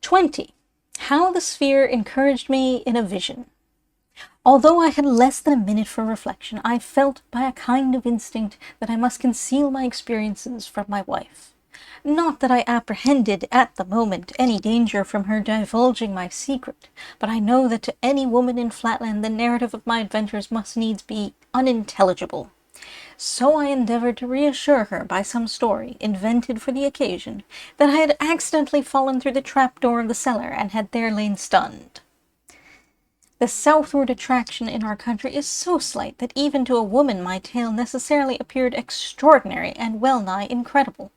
20. How the sphere encouraged me in a vision. Although I had less than a minute for reflection, I felt by a kind of instinct that I must conceal my experiences from my wife. Not that I apprehended at the moment any danger from her divulging my secret, but I know that to any woman in Flatland the narrative of my adventures must needs be unintelligible. So I endeavored to reassure her by some story, invented for the occasion, that I had accidentally fallen through the trap-door of the cellar and had there lain stunned. The southward attraction in our country is so slight that even to a woman my tale necessarily appeared extraordinary and well-nigh incredible.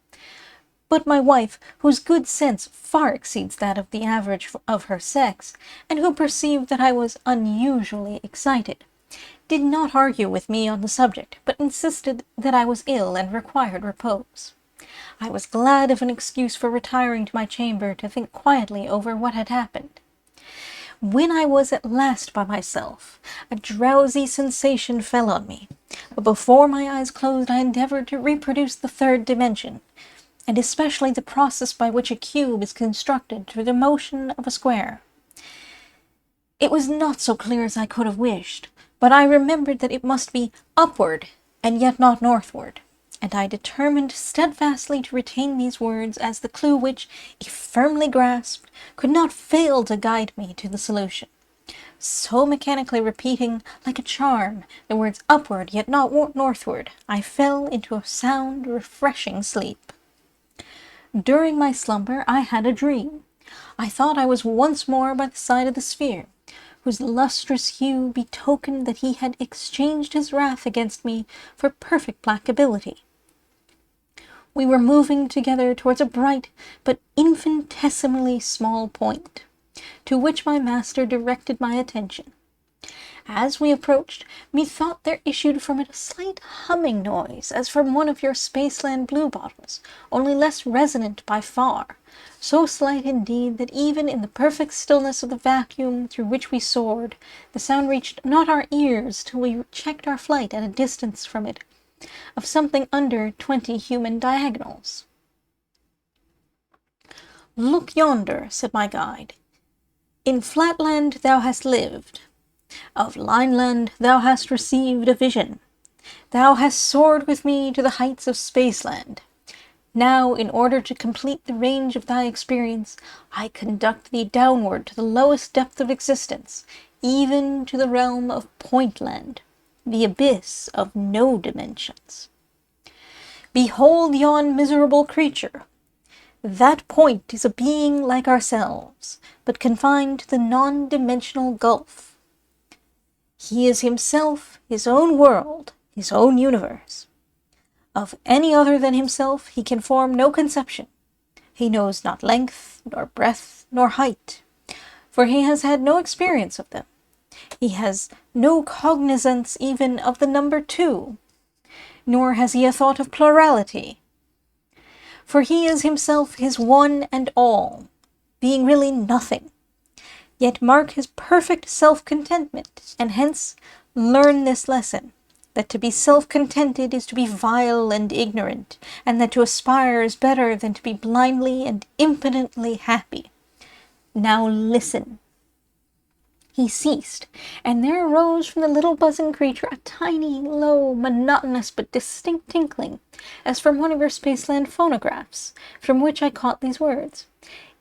But my wife, whose good sense far exceeds that of the average of her sex, and who perceived that I was unusually excited, did not argue with me on the subject, but insisted that I was ill and required repose. I was glad of an excuse for retiring to my chamber to think quietly over what had happened. When I was at last by myself, a drowsy sensation fell on me, but before my eyes closed I endeavored to reproduce the third dimension, and especially the process by which a cube is constructed through the motion of a square. It was not so clear as I could have wished, but I remembered that it must be upward, and yet not northward, and I determined steadfastly to retain these words as the clue which, if firmly grasped, could not fail to guide me to the solution. So mechanically repeating, like a charm, the words upward, yet not northward, I fell into a sound, refreshing sleep. During my slumber I had a dream. I thought I was once more by the side of the sphere, whose lustrous hue betokened that he had exchanged his wrath against me for perfect placability. We were moving together towards a bright but infinitesimally small point, to which my master directed my attention. As we approached, methought there issued from it a slight humming noise, as from one of your Spaceland bluebottles, only less resonant by far, so slight indeed that even in the perfect stillness of the vacuum through which we soared, the sound reached not our ears till we checked our flight at a distance from it of something under 20 human diagonals. "Look yonder," said my guide. "In Flatland thou hast lived. Of Lineland thou hast received a vision. Thou hast soared with me to the heights of Spaceland. Now, in order to complete the range of thy experience, I conduct thee downward to the lowest depth of existence, even to the realm of Pointland, the abyss of no dimensions. Behold yon miserable creature. That point is a being like ourselves, but confined to the non-dimensional gulf. He is himself his own world, his own universe. Of any other than himself he can form no conception. He knows not length, nor breadth, nor height, for he has had no experience of them. He has no cognizance even of the number 2, nor has he a thought of plurality, for he is himself his one and all, being really nothing. Yet mark his perfect self-contentment, and hence learn this lesson, that to be self-contented is to be vile and ignorant, and that to aspire is better than to be blindly and impotently happy. Now listen." He ceased, and there arose from the little buzzing creature a tiny, low, monotonous but distinct tinkling, as from one of your Spaceland phonographs, from which I caught these words: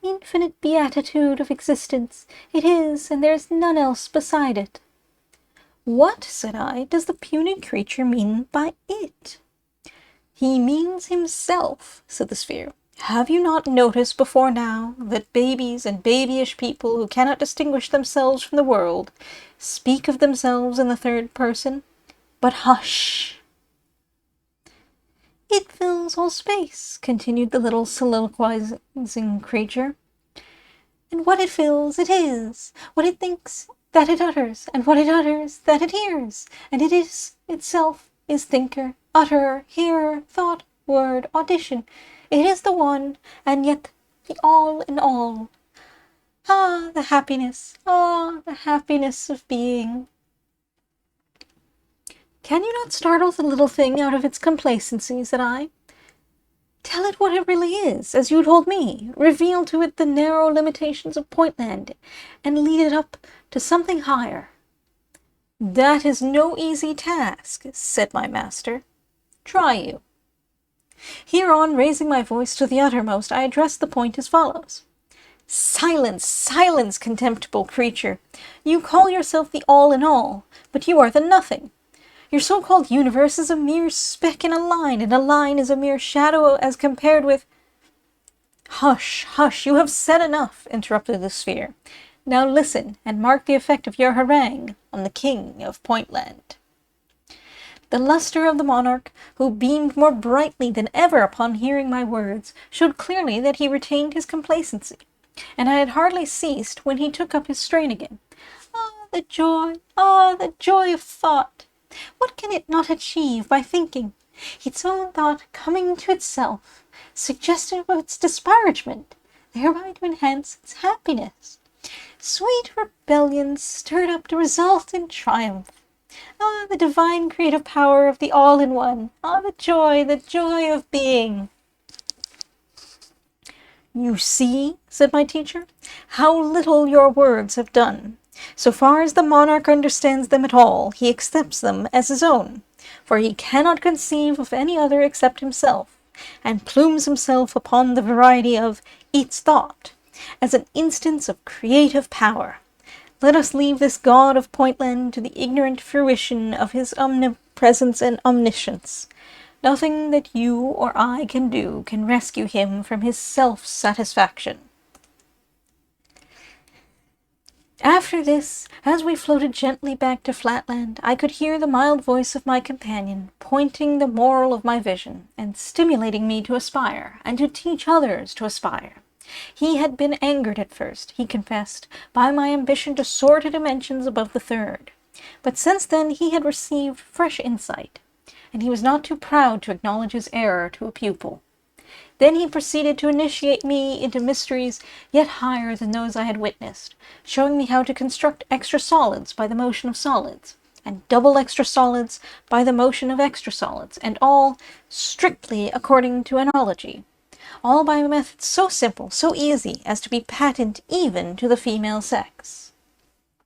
"Infinite beatitude of existence, it is, and there is none else beside it." "What," said I, "does the puny creature mean by it?" "He means himself," said the sphere. "Have you not noticed before now that babies and babyish people who cannot distinguish themselves from the world speak of themselves in the third person? But hush! It fills all space," continued the little soliloquizing creature. "And what it fills, it is. What it thinks, that it utters. And what it utters, that it hears. And it is itself is thinker, utterer, hearer, thought, word, audition. It is the one, and yet the all in all. Ah, the happiness of being." "Can you not startle the little thing out of its complacency?" said I. Tell it what it really is, as you told me. Reveal to it the narrow limitations of Pointland, and lead it up to something higher. That is no easy task, said my master. Try you. Hereon, raising my voice to the uttermost, I addressed the point as follows. Silence, silence, contemptible creature! You call yourself the all in all, but you are the nothing. Your so-called universe is a mere speck in a line, and a line is a mere shadow as compared with— Hush, hush, you have said enough, interrupted the sphere. Now listen, and mark the effect of your harangue on the king of Pointland. The luster of the monarch, who beamed more brightly than ever upon hearing my words, showed clearly that he retained his complacency, and I had hardly ceased when he took up his strain again. The joy of thought! What can it not achieve by thinking? Its own thought coming to itself, suggestive of its disparagement, thereby to enhance its happiness. Sweet rebellion stirred up to result in triumph. The divine creative power of the all-in-one. The joy of being. You see, said my teacher, how little your words have done. So far as the monarch understands them at all, he accepts them as his own, for he cannot conceive of any other except himself, and plumes himself upon the variety of its thought, as an instance of creative power. Let us leave this god of Pointland to the ignorant fruition of his omnipresence and omniscience. Nothing that you or I can do can rescue him from his self-satisfaction. After this, as we floated gently back to Flatland, I could hear the mild voice of my companion, pointing the moral of my vision, and stimulating me to aspire, and to teach others to aspire. He had been angered at first, he confessed, by my ambition to soar to dimensions above the third. But since then he had received fresh insight, and he was not too proud to acknowledge his error to a pupil. Then he proceeded to initiate me into mysteries yet higher than those I had witnessed, showing me how to construct extra solids by the motion of solids, and double extra solids by the motion of extra solids, and all strictly according to analogy, all by a method so simple, so easy, as to be patent even to the female sex.